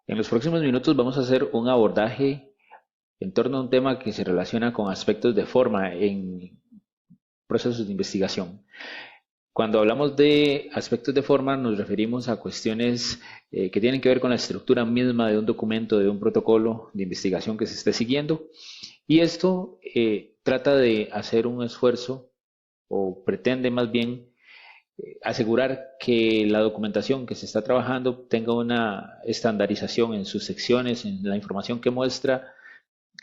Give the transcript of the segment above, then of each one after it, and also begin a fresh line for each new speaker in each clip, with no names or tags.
En los próximos minutos vamos a hacer un abordaje en torno a un tema que se relaciona con aspectos de forma en procesos de investigación. Cuando hablamos de aspectos de forma nos referimos a cuestiones que tienen que ver con la estructura misma de un documento, de un protocolo de investigación que se esté siguiendo. Y esto trata de hacer un esfuerzo o pretende más bien asegurar que la documentación que se está trabajando tenga una estandarización en sus secciones, en la información que muestra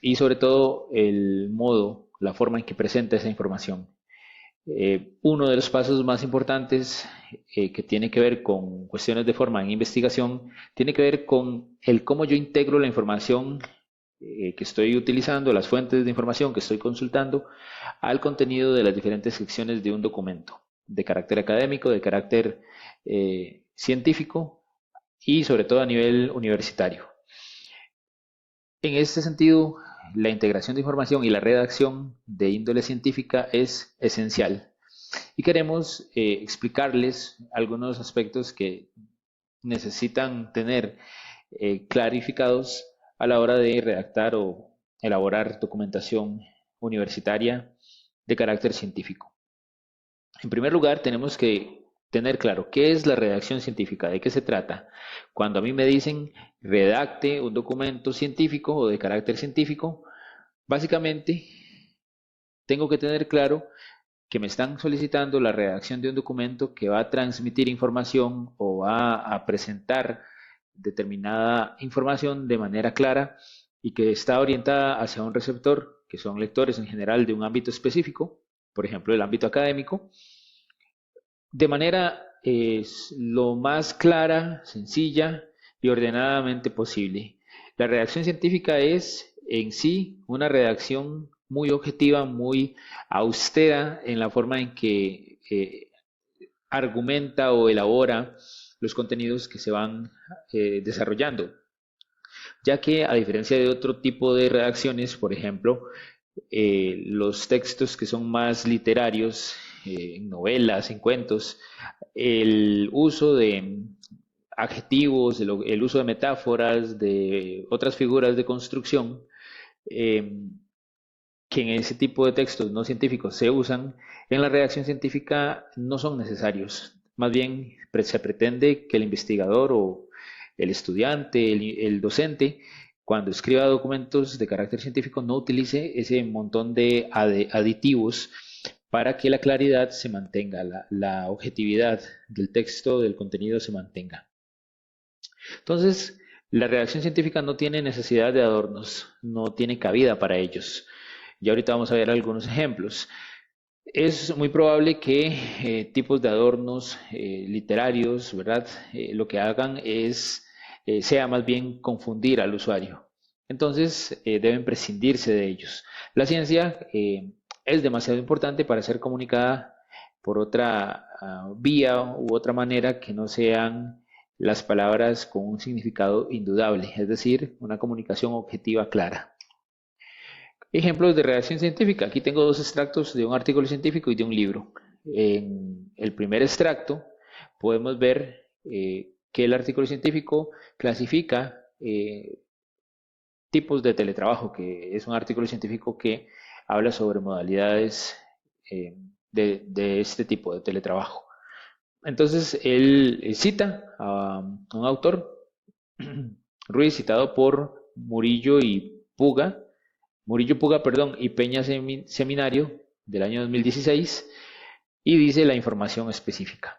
y sobre todo el modo, la forma en que presenta esa información. Uno de los pasos más importantes que tiene que ver con cuestiones de forma en investigación tiene que ver con el cómo yo integro la información que estoy utilizando, las fuentes de información que estoy consultando, al contenido de las diferentes secciones de un documento, de carácter académico, de carácter científico y sobre todo a nivel universitario. En este sentido, la integración de información y la redacción de índole científica es esencial. Y queremos explicarles algunos aspectos que necesitan tener clarificados a la hora de redactar o elaborar documentación universitaria de carácter científico. En primer lugar, tenemos que tener claro qué es la redacción científica, de qué se trata. Cuando a mí me dicen redacte un documento científico o de carácter científico, básicamente tengo que tener claro que me están solicitando la redacción de un documento que va a transmitir información o va a presentar determinada información de manera clara y que está orientada hacia un receptor, que son lectores en general de un ámbito específico, por ejemplo, el ámbito académico, de manera lo más clara, sencilla y ordenadamente posible. La redacción científica es en sí una redacción muy objetiva, muy austera en la forma en que argumenta o elabora los contenidos que se van desarrollando, ya que a diferencia de otro tipo de redacciones, por ejemplo, los textos que son más literarios, en novelas, en cuentos, el uso de adjetivos, el uso de metáforas, de otras figuras de construcción, eh, que en ese tipo de textos no científicos se usan, en la redacción científica no son necesarios. Más bien se pretende que el investigador o el estudiante, el docente, cuando escriba documentos de carácter científico, no utilice ese montón de aditivos para que la claridad se mantenga, la objetividad del texto, del contenido se mantenga. Entonces, la redacción científica no tiene necesidad de adornos, no tiene cabida para ellos. Y ahorita vamos a ver algunos ejemplos. Es muy probable que tipos de adornos literarios, ¿verdad? Lo que hagan es, sea más bien confundir al usuario. Entonces, deben prescindirse de ellos. La ciencia es demasiado importante para ser comunicada por otra vía u otra manera que no sean las palabras con un significado indudable, es decir, una comunicación objetiva clara. Ejemplos de redacción científica. Aquí tengo dos extractos de un artículo científico y de un libro. En el primer extracto podemos ver que el artículo científico clasifica tipos de teletrabajo, que es un artículo científico que habla sobre modalidades de este tipo de teletrabajo. Entonces, él cita a un autor, Ruiz, citado por Murillo Puga, perdón, y Peña Seminario del año 2016, y dice la información específica.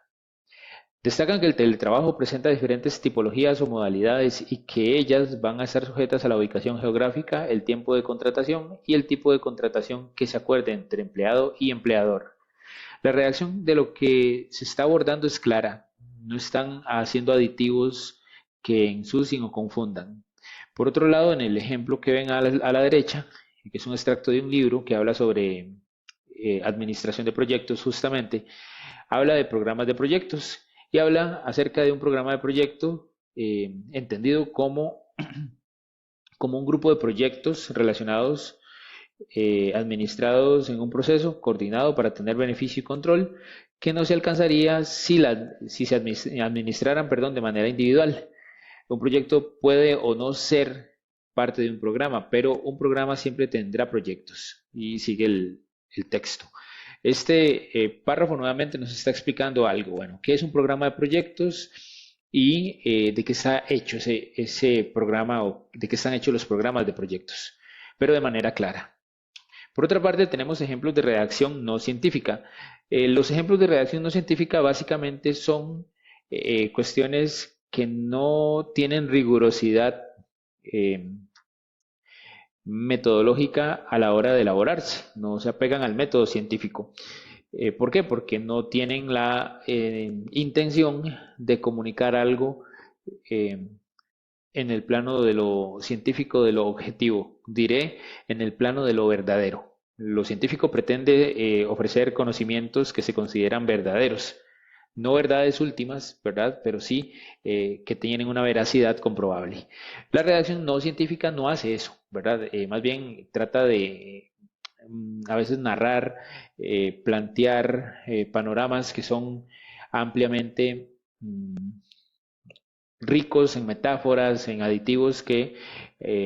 Destacan que el teletrabajo presenta diferentes tipologías o modalidades y que ellas van a estar sujetas a la ubicación geográfica, el tiempo de contratación y el tipo de contratación que se acuerde entre empleado y empleador. La redacción de lo que se está abordando es clara, no están haciendo aditivos que ensucien o confundan. Por otro lado, en el ejemplo que ven a la derecha, que es un extracto de un libro que habla sobre administración de proyectos justamente, habla de programas de proyectos y habla acerca de un programa de proyecto entendido como un grupo de proyectos relacionados, administrados en un proceso coordinado para tener beneficio y control que no se alcanzaría si se administraran, perdón, de manera individual Un proyecto puede o no ser parte de un programa, pero un programa siempre tendrá proyectos y sigue el texto. Este párrafo nuevamente nos está explicando algo. Bueno, ¿qué es un programa de proyectos y de qué está hecho ese programa o de qué están hechos los programas de proyectos? Pero de manera clara. Por otra parte, tenemos ejemplos de redacción no científica. Los ejemplos de redacción no científica básicamente son cuestiones que no tienen rigurosidad eh, metodológica a la hora de elaborarse, no se apegan al método científico. ¿Por qué? Porque no tienen la intención de comunicar algo eh, en el plano de lo científico, de lo objetivo, diré en el plano de lo verdadero. Lo científico pretende ofrecer conocimientos que se consideran verdaderos, no verdades últimas, ¿verdad? Pero sí que tienen una veracidad comprobable. La redacción no científica no hace eso, ¿verdad? Más bien trata de a veces narrar, plantear panoramas que son ampliamente ricos en metáforas, en aditivos que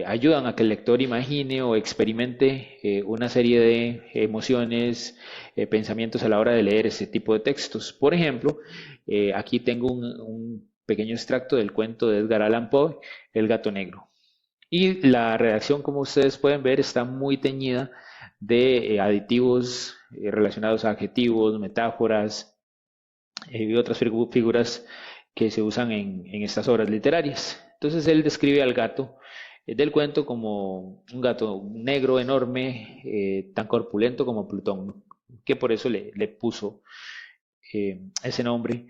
ayudan a que el lector imagine o experimente una serie de emociones, pensamientos a la hora de leer ese tipo de textos. Por ejemplo, aquí tengo un pequeño extracto del cuento de Edgar Allan Poe, El gato negro. Y la redacción, como ustedes pueden ver, está muy teñida de aditivos relacionados a adjetivos, metáforas y otras figuras que se usan en estas obras literarias. Entonces él describe al gato del cuento como un gato negro enorme, tan corpulento como Plutón, que por eso le puso ese nombre,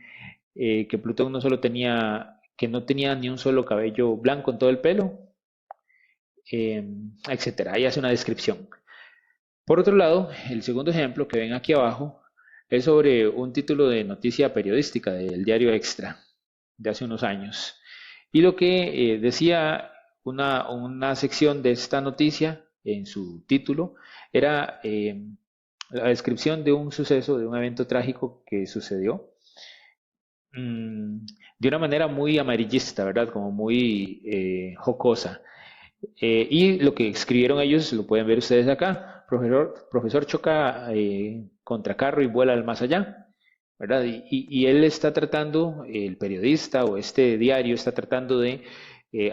que Plutón no solo tenía, que no tenía ni un solo cabello blanco en todo el pelo, etcétera. Ahí hace una descripción. Por otro lado, el segundo ejemplo que ven aquí abajo es sobre un título de noticia periodística del diario Extra de hace unos años. Y lo que decía una sección de esta noticia en su título era la descripción de un suceso, de un evento trágico que sucedió de una manera muy amarillista, ¿verdad? Como muy jocosa. Y lo que escribieron ellos lo pueden ver ustedes acá. Profesor choca contra carro y vuela al más allá, ¿verdad? Y él está tratando, el periodista o este diario está tratando de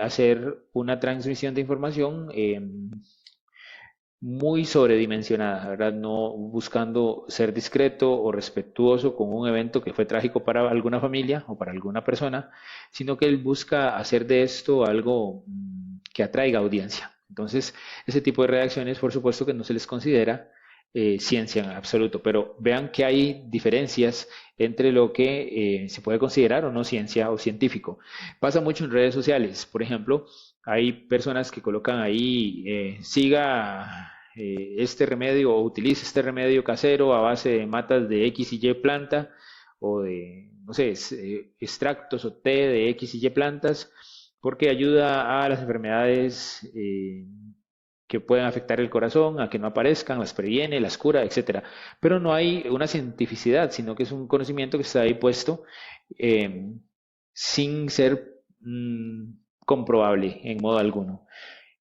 hacer una transmisión de información muy sobredimensionada, ¿verdad? No buscando ser discreto o respetuoso con un evento que fue trágico para alguna familia o para alguna persona, sino que él busca hacer de esto algo que atraiga audiencia. Entonces, ese tipo de reacciones, por supuesto que no se les considera ciencia en absoluto, pero vean que hay diferencias entre lo que se puede considerar o no ciencia o científico. Pasa mucho en redes sociales, por ejemplo, hay personas que colocan ahí, siga este remedio o utilice este remedio casero a base de matas de X y Y planta o de, no sé, extractos o té de X y Y plantas porque ayuda a las enfermedades que pueden afectar el corazón, a que no aparezcan, las previene, las cura, etcétera. Pero no hay una cientificidad, sino que es un conocimiento que está ahí puesto eh, sin ser comprobable en modo alguno.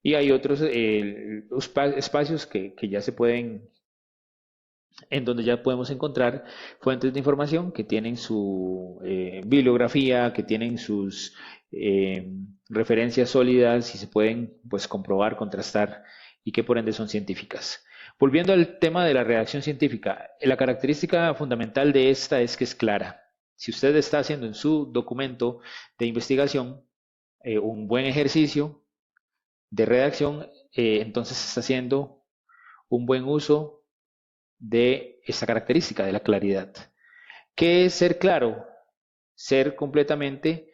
Y hay otros espacios que ya se pueden, en donde ya podemos encontrar fuentes de información que tienen su bibliografía, que tienen sus referencias sólidas y se pueden pues comprobar, contrastar y que por ende son científicas. Volviendo al tema de la redacción científica, la característica fundamental de esta es que es clara. Si usted está haciendo en su documento de investigación un buen ejercicio de redacción, entonces está haciendo un buen uso de esta característica de la claridad. ¿Qué es ser claro? Ser completamente,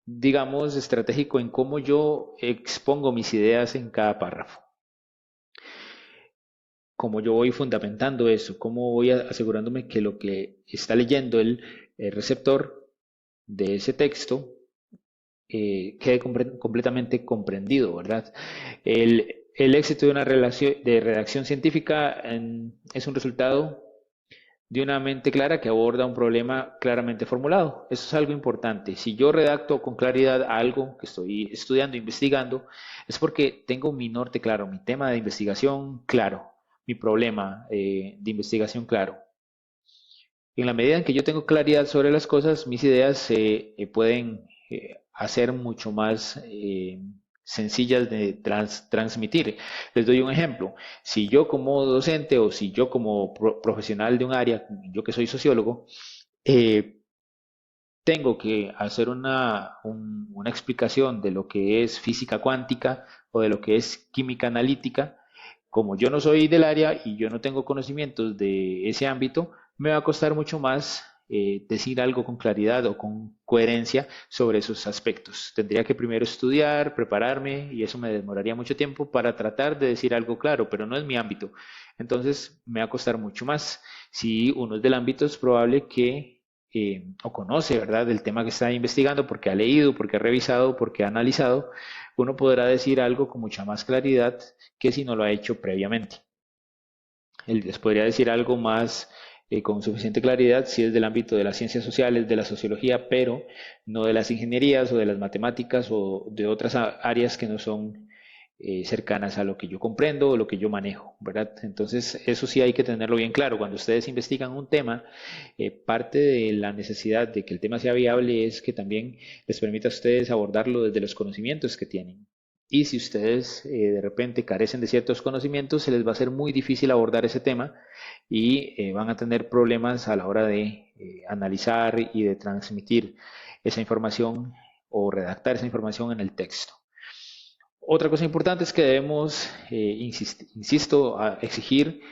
digamos, estratégico en cómo yo expongo mis ideas en cada párrafo. Cómo yo voy fundamentando eso, cómo voy asegurándome que lo que está leyendo el receptor de ese texto quede completamente comprendido, ¿verdad? El éxito de una relación, de redacción científica es un resultado de una mente clara que aborda un problema claramente formulado. Eso es algo importante. Si yo redacto con claridad algo que estoy estudiando, investigando, es porque tengo mi norte claro, mi tema de investigación claro, mi problema de investigación claro. En la medida en que yo tengo claridad sobre las cosas, mis ideas se pueden hacer mucho más sencillas de transmitir. Les doy un ejemplo. Si yo como docente o si yo como profesional de un área, yo que soy sociólogo, eh, tengo que hacer una explicación de lo que es física cuántica o de lo que es química analítica, como yo no soy del área y yo no tengo conocimientos de ese ámbito, me va a costar mucho más decir algo con claridad o con coherencia sobre esos aspectos. Tendría que primero estudiar, prepararme y eso me demoraría mucho tiempo para tratar de decir algo claro, pero no es mi ámbito. Entonces me va a costar mucho más. Si uno es del ámbito, es probable que o conoce, ¿verdad?, del tema que está investigando, porque ha leído, porque ha revisado, porque ha analizado, uno podrá decir algo con mucha más claridad que si no lo ha hecho previamente. Les podría decir algo más con suficiente claridad si es del ámbito de las ciencias sociales, de la sociología, pero no de las ingenierías o de las matemáticas o de otras áreas que no son cercanas a lo que yo comprendo o lo que yo manejo, ¿verdad? Entonces, eso sí hay que tenerlo bien claro. Cuando ustedes investigan un tema, parte de la necesidad de que el tema sea viable es que también les permita a ustedes abordarlo desde los conocimientos que tienen. Y si ustedes de repente carecen de ciertos conocimientos, se les va a ser muy difícil abordar ese tema y van a tener problemas a la hora de analizar y de transmitir esa información o redactar esa información en el texto. Otra cosa importante es que debemos, insisto, a exigir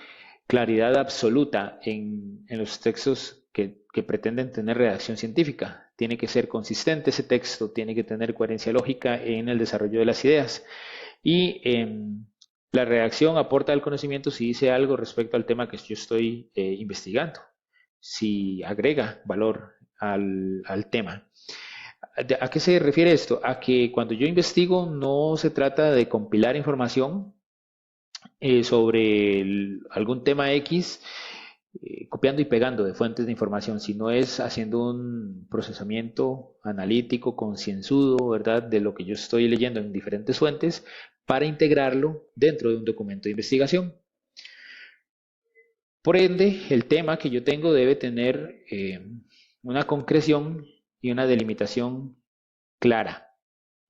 claridad absoluta en los textos que pretenden tener redacción científica. Tiene que ser consistente ese texto, tiene que tener coherencia lógica en el desarrollo de las ideas. Y la redacción aporta al conocimiento si dice algo respecto al tema que yo estoy investigando, si agrega valor al tema. ¿A qué se refiere esto? A que cuando yo investigo no se trata de compilar información sobre algún tema X, copiando y pegando de fuentes de información, sino es haciendo un procesamiento analítico, concienzudo, ¿verdad?, de lo que yo estoy leyendo en diferentes fuentes para integrarlo dentro de un documento de investigación. Por ende, el tema que yo tengo debe tener una concreción y una delimitación clara.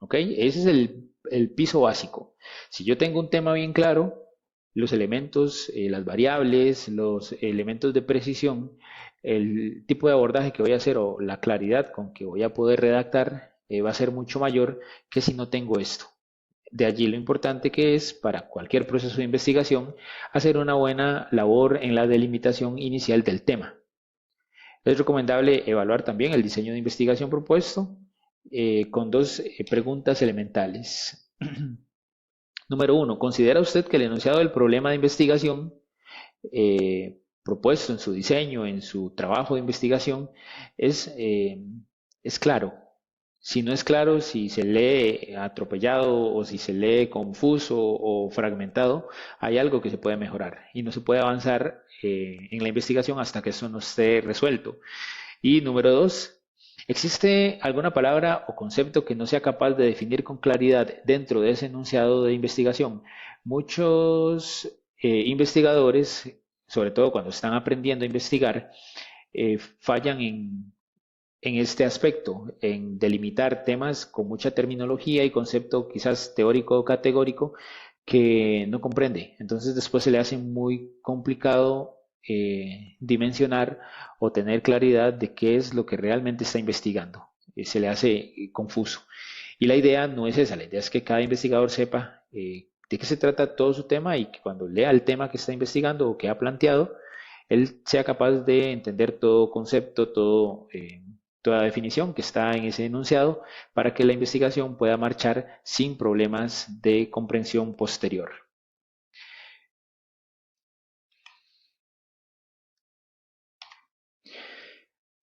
¿Ok? Ese es el piso básico. Si yo tengo un tema bien claro, los elementos, las variables, los elementos de precisión, el tipo de abordaje que voy a hacer o la claridad con que voy a poder redactar va a ser mucho mayor que si no tengo esto. De allí lo importante que es para cualquier proceso de investigación hacer una buena labor en la delimitación inicial del tema. Es recomendable evaluar también el diseño de investigación propuesto con dos preguntas elementales. Número uno, ¿considera usted que el enunciado del problema de investigación propuesto en su diseño, en su trabajo de investigación, es claro? Si no es claro, si se lee atropellado o si se lee confuso o fragmentado, hay algo que se puede mejorar y no se puede avanzar en la investigación hasta que eso no esté resuelto. Y número dos, ¿existe alguna palabra o concepto que no sea capaz de definir con claridad dentro de ese enunciado de investigación? Muchos investigadores, sobre todo cuando están aprendiendo a investigar, fallan en este aspecto, en delimitar temas con mucha terminología y concepto quizás teórico o categórico que no comprende. Entonces después se le hace muy complicado dimensionar o tener claridad de qué es lo que realmente está investigando. Se le hace confuso. Y la idea no es esa, la idea es que cada investigador sepa de qué se trata todo su tema y que cuando lea el tema que está investigando o que ha planteado, él sea capaz de entender todo concepto, toda definición que está en ese enunciado para que la investigación pueda marchar sin problemas de comprensión posterior.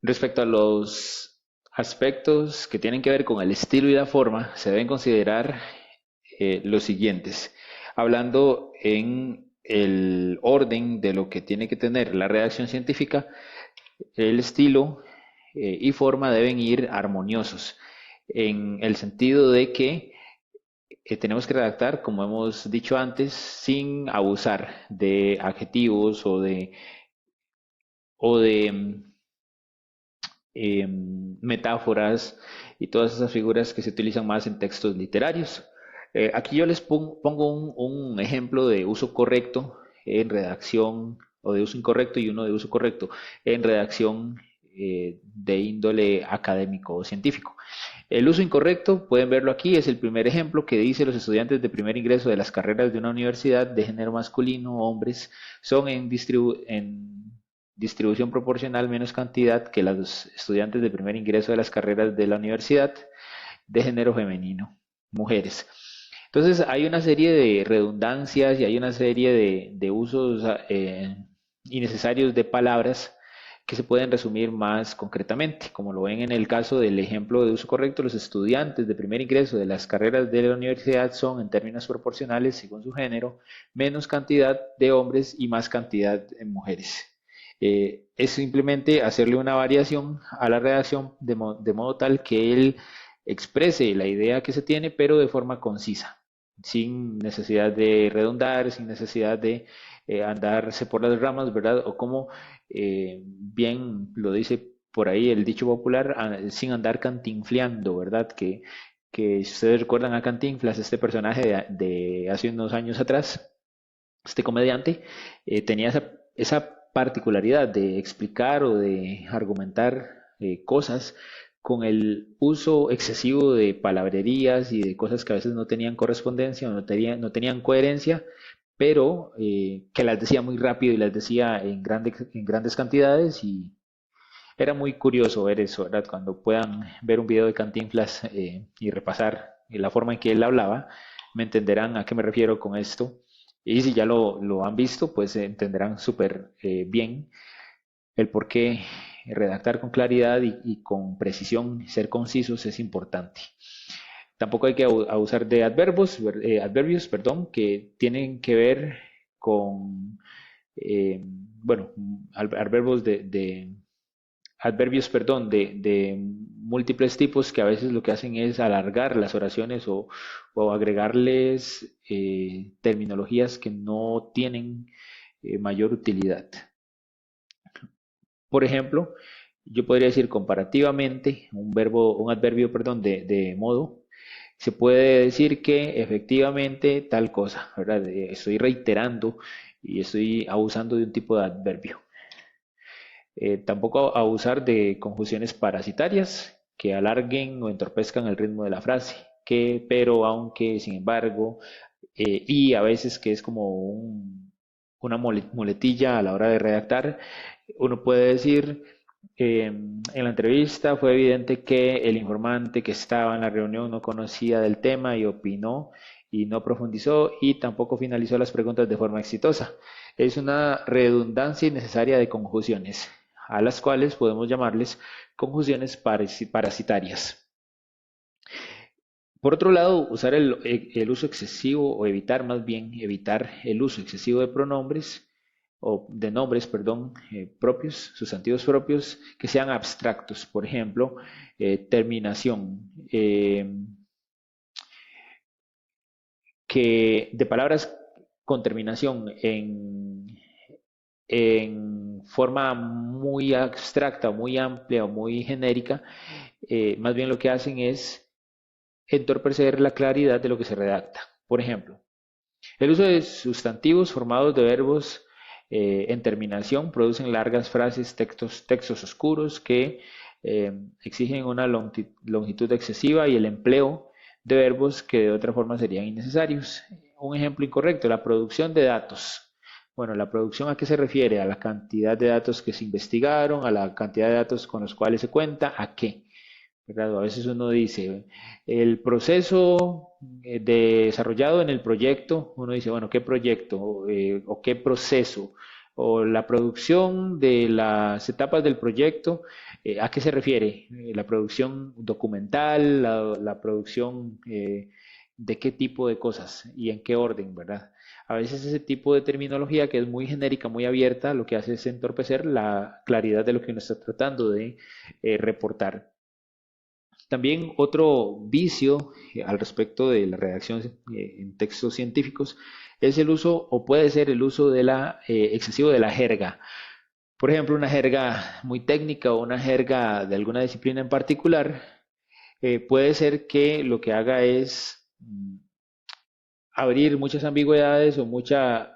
Respecto a los aspectos que tienen que ver con el estilo y la forma, se deben considerar los siguientes. Hablando en el orden de lo que tiene que tener la redacción científica, el estilo y forma deben ir armoniosos, en el sentido de que tenemos que redactar, como hemos dicho antes, sin abusar de adjetivos o de metáforas y todas esas figuras que se utilizan más en textos literarios. Aquí yo les pongo un ejemplo de uso correcto en redacción, o de uso incorrecto y uno de uso correcto en redacción de índole académico o científico. El uso incorrecto, pueden verlo aquí, es el primer ejemplo que dice: los estudiantes de primer ingreso de las carreras de una universidad de género masculino, hombres, son en distribución proporcional menos cantidad que los estudiantes de primer ingreso de las carreras de la universidad de género femenino, mujeres. Entonces hay una serie de redundancias y hay una serie de usos innecesarios de palabras que se pueden resumir más concretamente. Como lo ven en el caso del ejemplo de uso correcto, los estudiantes de primer ingreso de las carreras de la universidad son, en términos proporcionales según su género, menos cantidad de hombres y más cantidad de mujeres. Es simplemente hacerle una variación a la redacción de modo tal que él exprese la idea que se tiene, pero de forma concisa, sin necesidad de redundar, sin necesidad de andarse por las ramas, ¿verdad? O como bien lo dice por ahí el dicho popular, sin andar cantinfleando, ¿verdad? Que si ustedes recuerdan a Cantinflas, este personaje de hace unos años atrás, este comediante, tenía esa particularidad de explicar o de argumentar cosas con el uso excesivo de palabrerías y de cosas que a veces no tenían correspondencia o no tenían coherencia, pero que las decía muy rápido y las decía en grandes cantidades, y era muy curioso ver eso, ¿verdad? Cuando puedan ver un video de Cantinflas y repasar la forma en que él hablaba, me entenderán a qué me refiero con esto. Y si ya lo han visto, pues entenderán súper bien el por qué redactar con claridad y con precisión, ser concisos es importante. Tampoco hay que abusar de adverbios, perdón, que tienen que ver con, bueno, adverbios de múltiples tipos, que a veces lo que hacen es alargar las oraciones o agregarles terminologías que no tienen mayor utilidad. Por ejemplo, yo podría decir comparativamente, un adverbio, perdón, de modo, se puede decir que efectivamente tal cosa, ¿verdad? Estoy reiterando y estoy abusando de un tipo de adverbio. Tampoco abusar de conjunciones parasitarias que alarguen o entorpezcan el ritmo de la frase. Que, pero, aunque, sin embargo, y a veces que es como una muletilla a la hora de redactar. Uno puede decir: en la entrevista fue evidente que el informante que estaba en la reunión no conocía del tema y opinó y no profundizó y tampoco finalizó las preguntas de forma exitosa. Es una redundancia innecesaria de conjunciones, a las cuales podemos llamarles conjunciones parasitarias. Por otro lado, usar el uso excesivo, o evitar más bien, evitar el uso excesivo de pronombres o de nombres, perdón, propios, sustantivos propios, que sean abstractos. Por ejemplo, terminación, que de palabras con terminación en forma muy abstracta, muy amplia o muy genérica, más bien lo que hacen es entorpecer la claridad de lo que se redacta. Por ejemplo, el uso de sustantivos formados de verbos en terminación producen largas frases, textos oscuros que exigen una longitud excesiva, y el empleo de verbos que de otra forma serían innecesarios. Un ejemplo incorrecto: la producción de datos. Bueno, ¿la producción a qué se refiere? A la cantidad de datos que se investigaron, a la cantidad de datos con los cuales se cuenta, ¿a qué? ¿Verdad? A veces uno dice, el proceso desarrollado en el proyecto, uno dice, bueno, ¿qué proyecto? ¿O qué proceso? O la producción de las etapas del proyecto, ¿a qué se refiere? La producción documental, la producción de qué tipo de cosas y en qué orden, ¿verdad? A veces ese tipo de terminología que es muy genérica, muy abierta, lo que hace es entorpecer la claridad de lo que uno está tratando de reportar. También otro vicio al respecto de la redacción en textos científicos es el uso, o puede ser el uso de excesivo de la jerga. Por ejemplo, una jerga muy técnica o una jerga de alguna disciplina en particular, puede ser que lo que haga es abrir muchas ambigüedades o mucha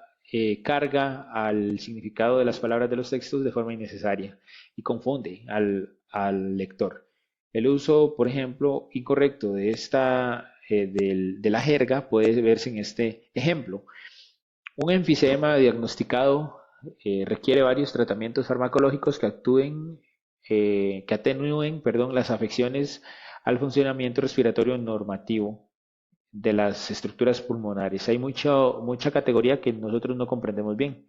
carga al significado de las palabras de los textos de forma innecesaria y confunde al lector. El uso, por ejemplo, incorrecto de la jerga puede verse en este ejemplo. Un enfisema diagnosticado requiere varios tratamientos farmacológicos que atenúen, perdón, las afecciones al funcionamiento respiratorio normativo de las estructuras pulmonares. Hay mucha categoría que nosotros no comprendemos bien.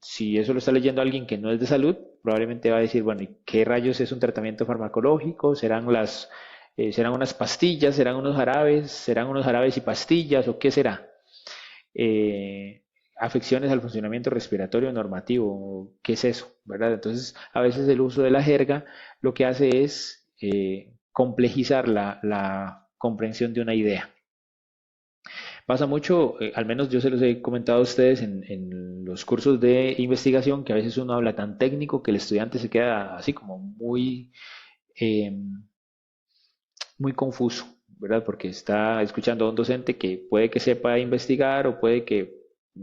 Si eso lo está leyendo alguien que no es de salud, probablemente va a decir, bueno, ¿y qué rayos es un tratamiento farmacológico? ¿Serán unas pastillas? ¿Serán unos jarabes? ¿Serán unos jarabes y pastillas? ¿O qué será? Afecciones al funcionamiento respiratorio normativo, ¿qué es eso? ¿Verdad? Entonces, a veces el uso de la jerga lo que hace es complejizar la comprensión de una idea. Pasa mucho, al menos yo se los he comentado a ustedes en los cursos de investigación, que a veces uno habla tan técnico que el estudiante se queda así como eh, muy confuso, ¿verdad? Porque está escuchando a un docente que puede que sepa investigar o puede que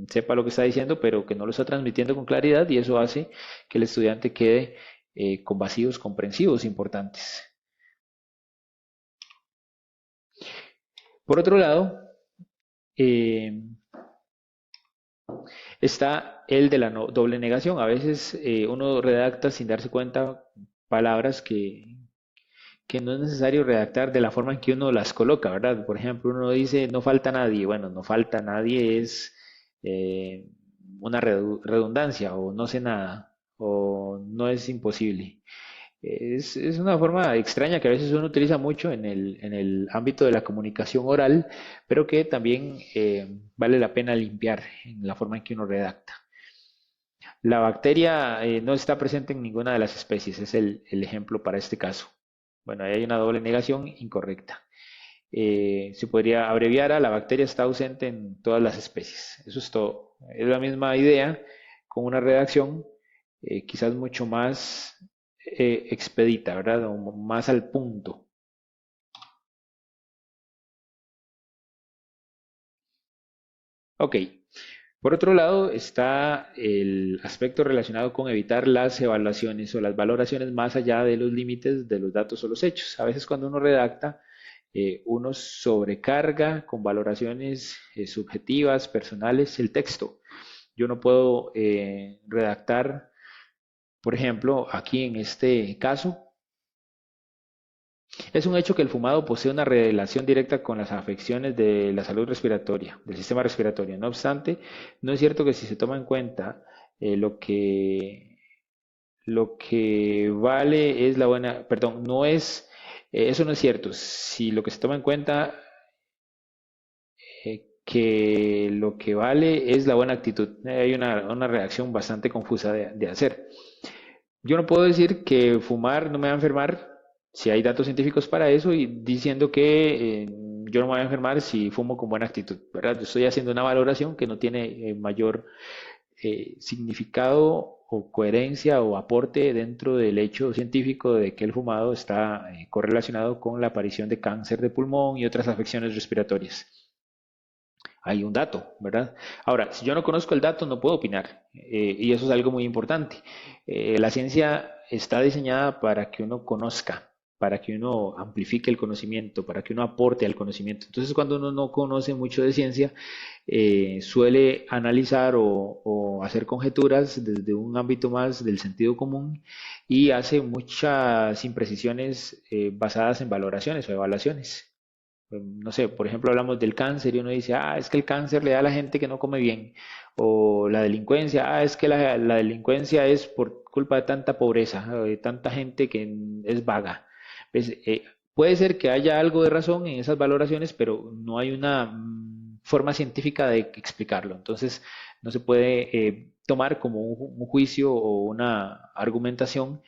sepa lo que está diciendo, pero que no lo está transmitiendo con claridad y eso hace que el estudiante quede con vacíos comprensivos importantes. Por otro lado, eh, está el de la doble negación. A veces uno redacta sin darse cuenta palabras que no es necesario redactar de la forma en que uno las coloca, ¿verdad? Por ejemplo, uno dice no falta nadie. Bueno, no falta nadie es eh, una redundancia o no sé nada o no es imposible. Es una forma extraña que a veces uno utiliza mucho en el ámbito de la comunicación oral, pero que también vale la pena limpiar en la forma en que uno redacta. La bacteria no está presente en ninguna de las especies, es el ejemplo para este caso. Bueno, ahí hay una doble negación incorrecta. Se podría abreviar a la bacteria está ausente en todas las especies. Eso es todo. Es la misma idea con una redacción quizás mucho más expedita, ¿verdad? O más al punto. Ok. Por otro lado, está el aspecto relacionado con evitar las evaluaciones o las valoraciones más allá de los límites de los datos o los hechos. A veces cuando uno redacta, uno sobrecarga con valoraciones subjetivas, personales, el texto. Yo no puedo redactar, por ejemplo, aquí en este caso, es un hecho que el fumado posee una relación directa con las afecciones de la salud respiratoria, del sistema respiratorio. No obstante, no es cierto que si se toma en cuenta eh, lo que, lo que vale es la buena, perdón, no es, eso no es cierto. Si lo que se toma en cuenta que lo que vale es la buena actitud. Hay una reacción bastante confusa de hacer. Yo no puedo decir que fumar no me va a enfermar si hay datos científicos para eso y diciendo que yo no me voy a enfermar si fumo con buena actitud, ¿verdad? Yo estoy haciendo una valoración que no tiene mayor significado o coherencia o aporte dentro del hecho científico de que el fumado está correlacionado con la aparición de cáncer de pulmón y otras afecciones respiratorias. Hay un dato, ¿verdad? Ahora, si yo no conozco el dato, no puedo opinar. Y eso es algo muy importante. La ciencia está diseñada para que uno conozca, para que uno amplifique el conocimiento, para que uno aporte al conocimiento. Entonces, cuando uno no conoce mucho de ciencia, suele analizar o hacer conjeturas desde un ámbito más del sentido común y hace muchas imprecisiones basadas en valoraciones o evaluaciones. No sé, por ejemplo, hablamos del cáncer y uno dice, ah, es que el cáncer le da a la gente que no come bien. O la delincuencia, ah, es que la delincuencia es por culpa de tanta pobreza, o de tanta gente que es vaga. Pues, puede ser que haya algo de razón en esas valoraciones, pero no hay forma científica de explicarlo. Entonces, no se puede tomar como un juicio o una argumentación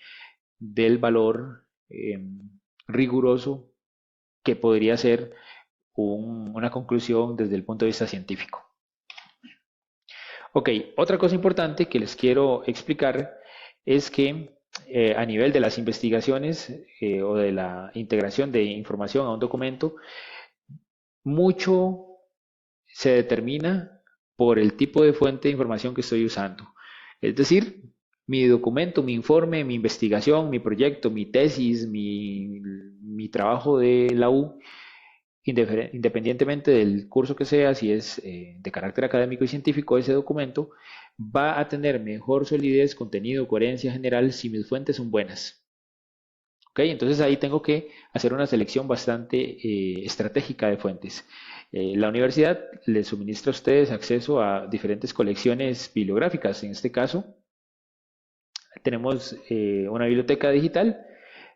del valor riguroso que podría ser una conclusión desde el punto de vista científico. Ok, otra cosa importante que les quiero explicar es que a nivel de las investigaciones o de la integración de información a un documento, mucho se determina por el tipo de fuente de información que estoy usando. Es decir, mi documento, mi informe, mi investigación, mi proyecto, mi tesis, mi trabajo de la U, independientemente del curso que sea, si es de carácter académico y científico, ese documento va a tener mejor solidez, contenido, coherencia general si mis fuentes son buenas. ¿Ok? Entonces ahí tengo que hacer una selección bastante estratégica de fuentes. La universidad les suministra a ustedes acceso a diferentes colecciones bibliográficas. En este caso, tenemos una biblioteca digital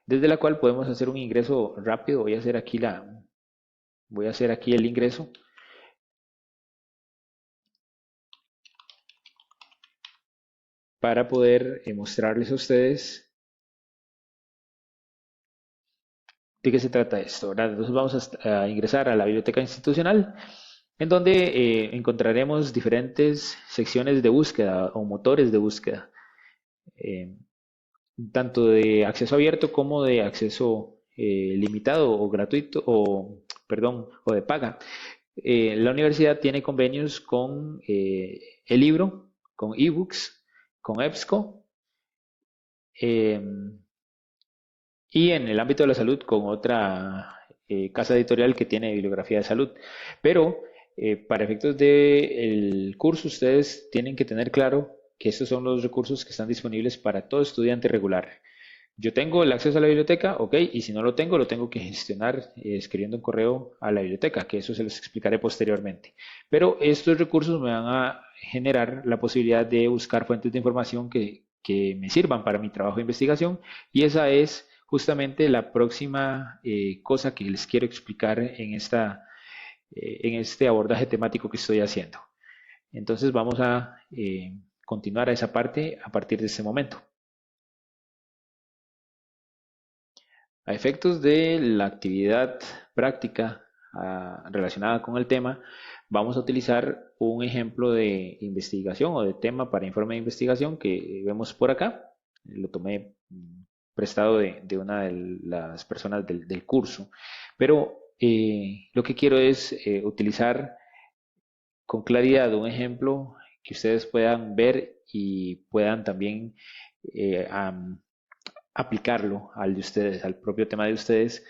desde la cual podemos hacer un ingreso rápido. Voy a hacer aquí el ingreso para poder mostrarles a ustedes de qué se trata esto, ¿verdad? Entonces vamos a ingresar a la biblioteca institucional, en donde encontraremos diferentes secciones de búsqueda o motores de búsqueda, eh, tanto de acceso abierto como de acceso limitado o gratuito, perdón, o de paga. La universidad tiene convenios con el libro, con ebooks, con EBSCO, y en el ámbito de la salud con otra casa editorial que tiene bibliografía de salud. Pero para efectos del curso ustedes tienen que tener claro que estos son los recursos que están disponibles para todo estudiante regular. Yo tengo el acceso a la biblioteca, ok, y si no lo tengo que gestionar escribiendo un correo a la biblioteca, que eso se los explicaré posteriormente. Pero estos recursos me van a generar la posibilidad de buscar fuentes de información que me sirvan para mi trabajo de investigación, y esa es justamente la próxima cosa que les quiero explicar en este abordaje temático que estoy haciendo. Entonces vamos a continuar a esa parte a partir de este momento. A efectos de la actividad práctica relacionada con el tema, vamos a utilizar un ejemplo de investigación o de tema para informe de investigación que vemos por acá. Lo tomé prestado de una de las personas del curso, pero lo que quiero es utilizar con claridad un ejemplo que ustedes puedan ver y puedan también aplicarlo al de ustedes, al propio tema de ustedes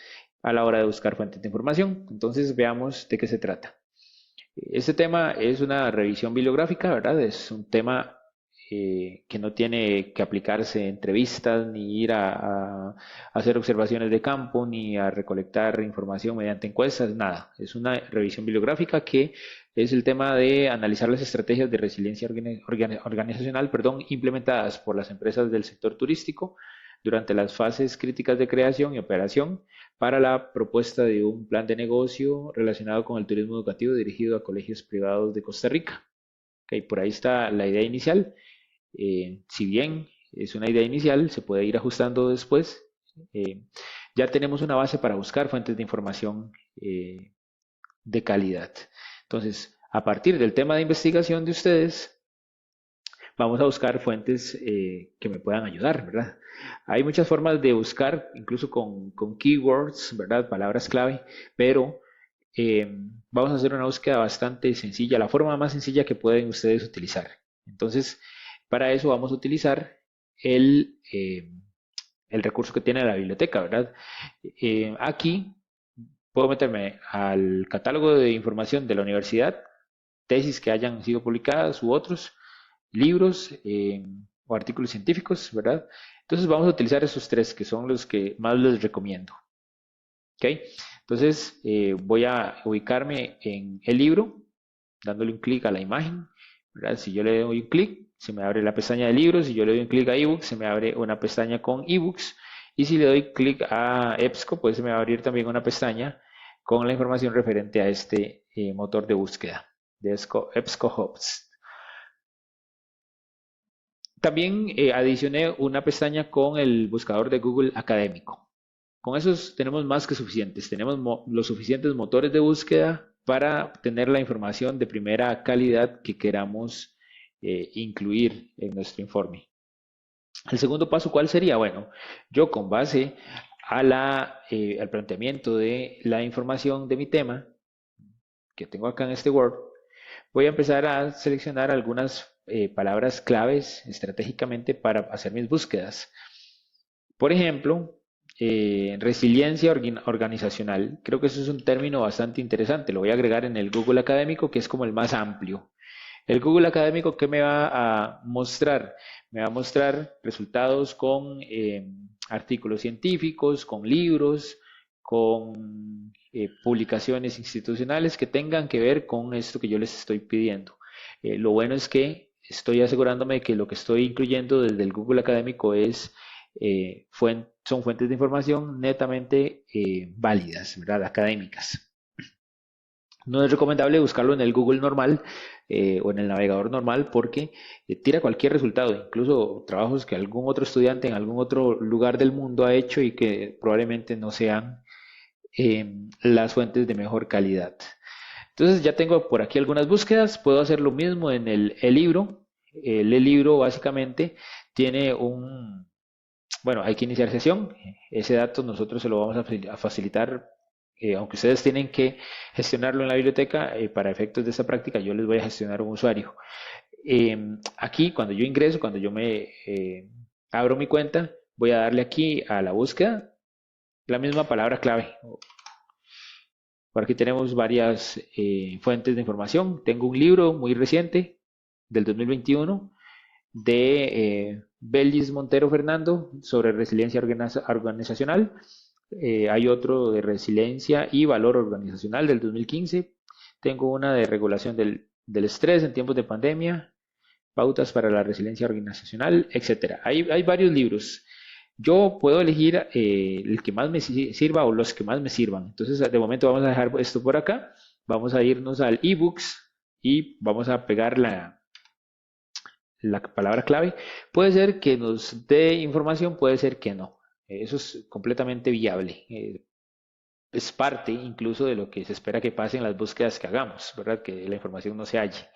a la hora de buscar fuentes de información. Entonces veamos de qué se trata. Este tema es una revisión bibliográfica, ¿verdad? Es un tema que no tiene que aplicarse en entrevistas, ni ir a hacer observaciones de campo, ni a recolectar información mediante encuestas, nada. Es una revisión bibliográfica que es el tema de analizar las estrategias de resiliencia organizacional, implementadas por las empresas del sector turístico durante las fases críticas de creación y operación para la propuesta de un plan de negocio relacionado con el turismo educativo dirigido a colegios privados de Costa Rica. Okay, por ahí está la idea inicial. Si bien es una idea inicial, se puede ir ajustando después. Ya tenemos una base para buscar fuentes de información de calidad. Entonces, a partir del tema de investigación de ustedes, vamos a buscar fuentes que me puedan ayudar, ¿verdad? Hay muchas formas de buscar, incluso con keywords, ¿verdad? Palabras clave, pero vamos a hacer una búsqueda bastante sencilla, la forma más sencilla que pueden ustedes utilizar. Entonces, para eso vamos a utilizar el recurso que tiene la biblioteca, ¿verdad? Aquí puedo meterme al catálogo de información de la universidad, tesis que hayan sido publicadas u otros, libros o artículos científicos, ¿verdad? Entonces vamos a utilizar esos tres que son los que más les recomiendo. ¿Ok? Entonces voy a ubicarme en el libro, dándole un clic a la imagen, ¿verdad? Si yo le doy un clic, se me abre la pestaña de libros. Si yo le doy un clic a ebooks, se me abre una pestaña con ebooks. Y si le doy clic a EBSCO, pues se me va a abrir también una pestaña con la información referente a este motor de búsqueda de EBSCOhost. También adicioné una pestaña con el buscador de Google académico. Con esos tenemos más que suficientes. Tenemos los suficientes motores de búsqueda para tener la información de primera calidad que queramos incluir en nuestro informe. El segundo paso, ¿cuál sería? Bueno, yo con base al planteamiento de la información de mi tema que tengo acá en este Word, voy a empezar a seleccionar algunas palabras claves estratégicamente para hacer mis búsquedas. Por ejemplo, resiliencia organizacional. Creo que eso es un término bastante interesante. Lo voy a agregar en el Google Académico, que es como el más amplio. El Google Académico, ¿qué me va a mostrar? Me va a mostrar resultados con artículos científicos, con libros, con publicaciones institucionales que tengan que ver con esto que yo les estoy pidiendo. Lo bueno es que estoy asegurándome de que lo que estoy incluyendo desde el Google Académico son fuentes de información netamente válidas, ¿verdad? Académicas. No es recomendable buscarlo en el Google normal o en el navegador normal porque tira cualquier resultado, incluso trabajos que algún otro estudiante en algún otro lugar del mundo ha hecho y que probablemente no sean las fuentes de mejor calidad. Entonces ya tengo por aquí algunas búsquedas, puedo hacer lo mismo en el libro. El libro básicamente tiene bueno, hay que iniciar sesión. Ese dato nosotros se lo vamos a facilitar, aunque ustedes tienen que gestionarlo en la biblioteca, para efectos de esta práctica yo les voy a gestionar un usuario. Aquí cuando yo ingreso, cuando yo me abro mi cuenta, voy a darle aquí a la búsqueda la misma palabra clave. Por aquí tenemos varias fuentes de información. Tengo un libro muy reciente del 2021 de Bellis Montero Fernando sobre resiliencia organizacional. Hay otro de resiliencia y valor organizacional del 2015. Tengo una de regulación del estrés en tiempos de pandemia, pautas para la resiliencia organizacional, etc. Hay varios libros. Yo puedo elegir el que más me sirva o los que más me sirvan. Entonces, de momento vamos a dejar esto por acá. Vamos a irnos al ebooks y vamos a pegar la palabra clave. Puede ser que nos dé información, puede ser que no. Eso es completamente viable. Es parte incluso de lo que se espera que pase en las búsquedas que hagamos, ¿verdad? Que la información no se halle.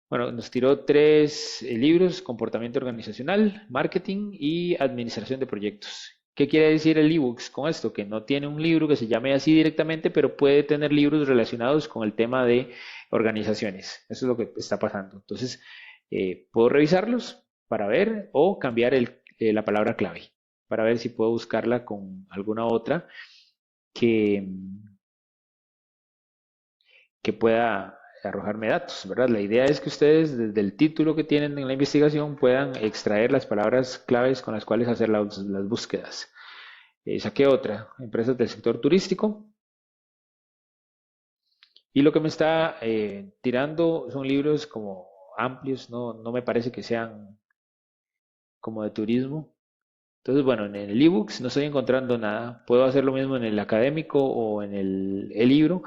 Bueno, nos tiró 3 libros: comportamiento organizacional, marketing y administración de proyectos. ¿Qué quiere decir el ebooks con esto? Que no tiene un libro que se llame así directamente, pero puede tener libros relacionados con el tema de organizaciones. Eso es lo que está pasando. Entonces, puedo revisarlos para ver o cambiar la palabra clave para ver si puedo buscarla con alguna otra que, que pueda arrojarme datos, ¿verdad? La idea es que ustedes desde el título que tienen en la investigación puedan extraer las palabras claves con las cuales hacer las búsquedas. Saqué otra, empresas del sector turístico. Y lo que me está tirando son libros como amplios, no me parece que sean como de turismo. Entonces, bueno, en el ebooks no estoy encontrando nada. Puedo hacer lo mismo en el académico o en el libro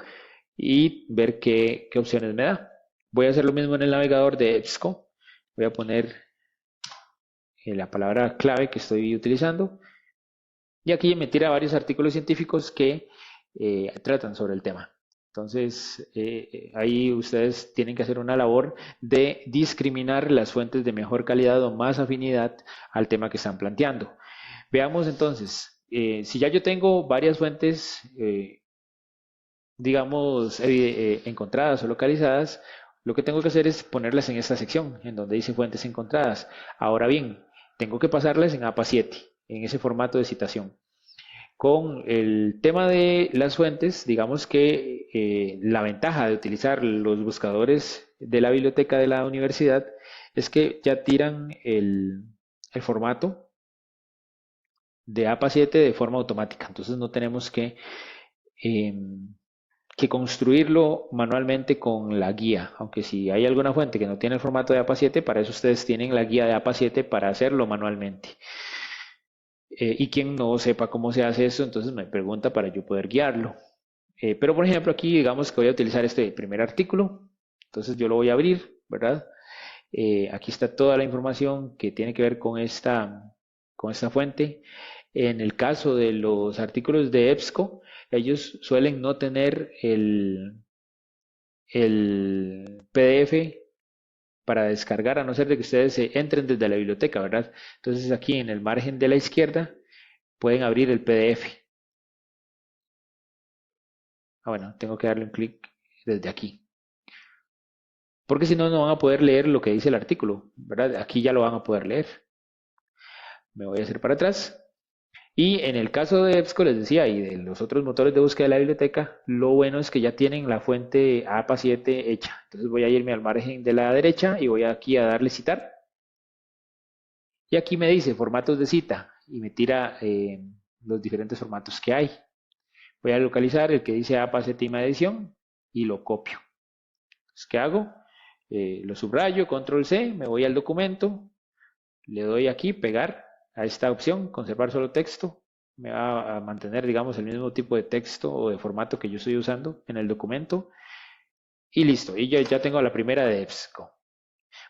y ver qué opciones me da. Voy a hacer lo mismo en el navegador de EBSCO. Voy a poner la palabra clave que estoy utilizando. Y aquí me tira varios artículos científicos que tratan sobre el tema. Entonces, ahí ustedes tienen que hacer una labor de discriminar las fuentes de mejor calidad o más afinidad al tema que están planteando. Veamos entonces, si ya yo tengo varias fuentes, digamos, encontradas o localizadas, lo que tengo que hacer es ponerlas en esta sección, en donde dice fuentes encontradas. Ahora bien, tengo que pasarlas en APA7, en ese formato de citación. Con el tema de las fuentes, digamos que la ventaja de utilizar los buscadores de la biblioteca de la universidad es que ya tiran el formato de APA7 de forma automática. Entonces no tenemos que construirlo manualmente con la guía. Aunque si hay alguna fuente que no tiene el formato de APA7, para eso ustedes tienen la guía de APA7 para hacerlo manualmente. Y quien no sepa cómo se hace eso, entonces me pregunta para yo poder guiarlo. Pero por ejemplo aquí digamos que voy a utilizar este primer artículo, entonces yo lo voy a abrir, ¿verdad? Aquí está toda la información que tiene que ver con esta fuente. En el caso de los artículos de EBSCO, ellos suelen no tener el PDF para descargar, a no ser de que ustedes entren desde la biblioteca, ¿verdad? Entonces aquí en el margen de la izquierda pueden abrir el PDF. Bueno, tengo que darle un clic desde aquí. Porque si no, no van a poder leer lo que dice el artículo, ¿verdad? Aquí ya lo van a poder leer. Me voy a hacer para atrás. Y en el caso de EBSCO, les decía, y de los otros motores de búsqueda de la biblioteca, lo bueno es que ya tienen la fuente APA7 hecha. Entonces voy a irme al margen de la derecha y voy aquí a darle citar. Y aquí me dice formatos de cita y me tira los diferentes formatos que hay. Voy a localizar el que dice APA séptima edición y lo copio. Entonces, ¿qué hago? Lo subrayo, control C, me voy al documento, le doy aquí, pegar a esta opción, conservar solo texto. Me va a mantener, digamos, el mismo tipo de texto o de formato que yo estoy usando en el documento. Y listo, y ya tengo la primera de EBSCO.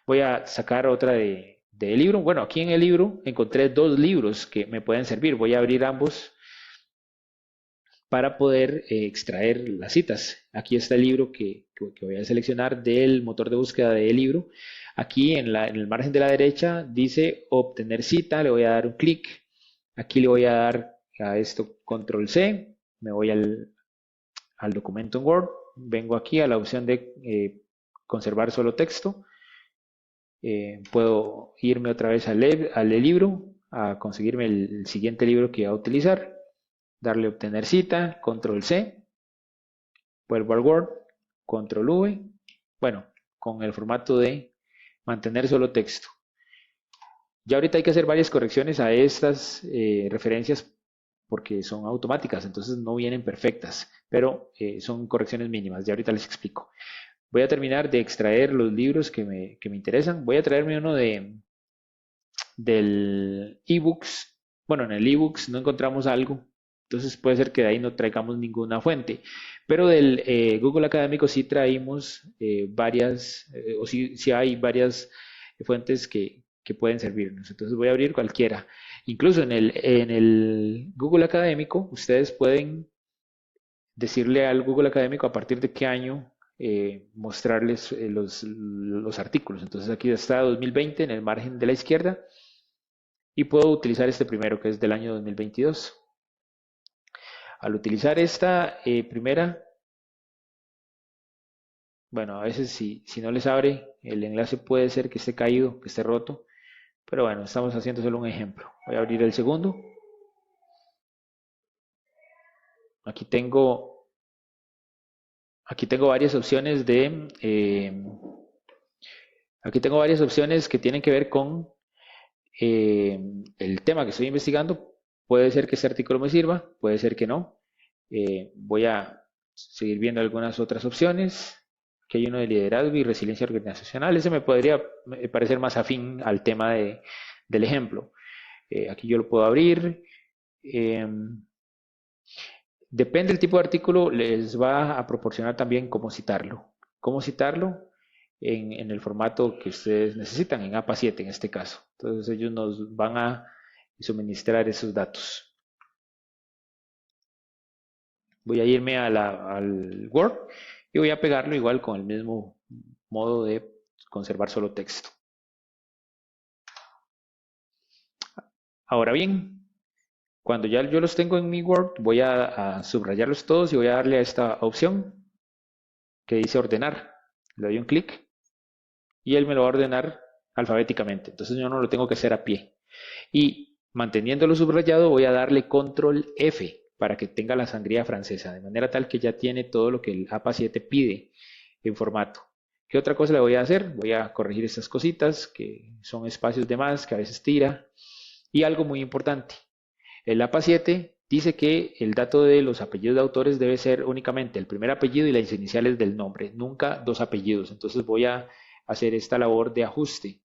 Voy a sacar otra de libro. Bueno, aquí en el libro encontré dos libros que me pueden servir. Voy a abrir ambos para poder extraer las citas. Aquí está el libro que voy a seleccionar del motor de búsqueda del libro. Aquí en el margen de la derecha dice obtener cita, le voy a dar un clic. Aquí le voy a dar a esto control C, me voy al documento en Word, vengo aquí a la opción de conservar solo texto. Puedo irme otra vez al libro, a conseguirme el siguiente libro que voy a utilizar, darle obtener cita, control C, vuelvo al Word, control V, bueno, con el formato de mantener solo texto. Ya ahorita hay que hacer varias correcciones a estas referencias porque son automáticas, entonces no vienen perfectas, pero son correcciones mínimas, ya ahorita les explico. Voy a terminar de extraer los libros que me interesan. Voy a traerme uno del ebooks. Bueno, en el ebooks no encontramos algo, entonces puede ser que de ahí no traigamos ninguna fuente. Pero del Google Académico sí traímos varias, o sí hay varias fuentes que pueden servirnos. Entonces voy a abrir cualquiera. Incluso en el Google Académico, ustedes pueden decirle al Google Académico a partir de qué año mostrarles los artículos. Entonces aquí está 2020 en el margen de la izquierda y puedo utilizar este primero que es del año 2022. Al utilizar esta primera, bueno, a veces si no les abre el enlace puede ser que esté caído, que esté roto, pero bueno, estamos haciendo solo un ejemplo. Voy a abrir el segundo. Aquí tengo varias opciones aquí tengo varias opciones que tienen que ver con el tema que estoy investigando. Puede ser que este artículo me sirva, puede ser que no. Voy a seguir viendo algunas otras opciones. Aquí hay uno de liderazgo y resiliencia organizacional. Ese me podría parecer más afín al tema del ejemplo. Aquí yo lo puedo abrir. Depende del tipo de artículo, les va a proporcionar también cómo citarlo. Cómo citarlo en el formato que ustedes necesitan, en APA7 en este caso. Entonces ellos nos van a suministrar esos datos. Voy a irme al Word y voy a pegarlo igual con el mismo modo de conservar solo texto. Ahora bien, cuando ya yo los tengo en mi Word, voy a subrayarlos todos y voy a darle a esta opción que dice ordenar. Le doy un clic y él me lo va a ordenar alfabéticamente. Entonces yo no lo tengo que hacer a pie. Y manteniéndolo subrayado voy a darle control F para que tenga la sangría francesa, de manera tal que ya tiene todo lo que el APA7 pide en formato. ¿Qué otra cosa le voy a hacer? Voy a corregir estas cositas que son espacios de más, que a veces tira. Y algo muy importante, el APA7 dice que el dato de los apellidos de autores debe ser únicamente el primer apellido y las iniciales del nombre, nunca dos apellidos. Entonces voy a hacer esta labor de ajuste.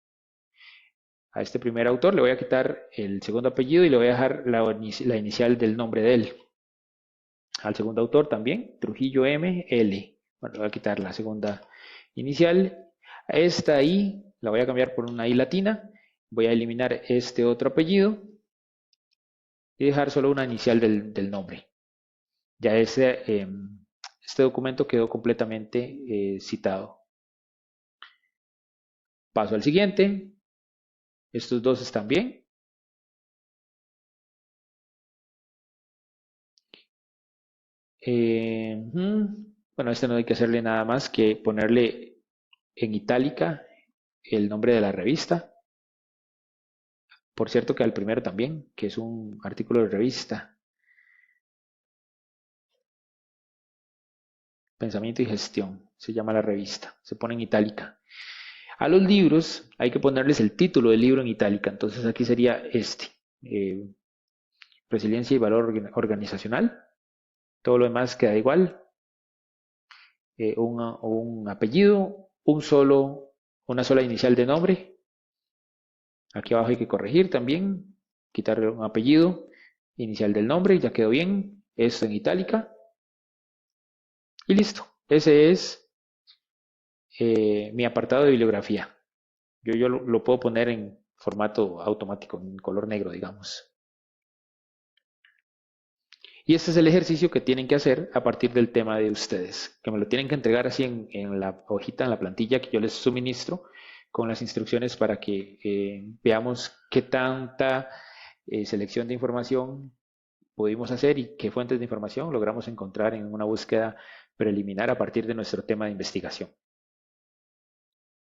A este primer autor le voy a quitar el segundo apellido y le voy a dejar la inicial del nombre de él. al segundo autor también, Trujillo M. L. Bueno, voy a quitar la segunda inicial. Esta I la voy a cambiar por una I latina. Voy a eliminar este otro apellido y dejar solo una inicial del nombre. Ya este documento quedó completamente citado. Paso al siguiente. Estos dos están bien. Bueno, este no hay que hacerle nada más que ponerle en itálica el nombre de la revista. Por cierto que al primero también, que es un artículo de revista. Pensamiento y gestión, se llama la revista, se pone en itálica. A los libros hay que ponerles el título del libro en itálica, entonces aquí sería este, Resiliencia y Valor Organizacional. Todo lo demás queda igual. Un apellido, una sola inicial de nombre. Aquí abajo hay que corregir también, quitarle un apellido, inicial del nombre, ya quedó bien. Esto en itálica. Y listo. Ese es mi apartado de bibliografía. Yo lo puedo poner en formato automático, en color negro, digamos. Y este es el ejercicio que tienen que hacer a partir del tema de ustedes, que me lo tienen que entregar así en la hojita, en la plantilla que yo les suministro, con las instrucciones para que veamos qué tanta selección de información pudimos hacer y qué fuentes de información logramos encontrar en una búsqueda preliminar a partir de nuestro tema de investigación.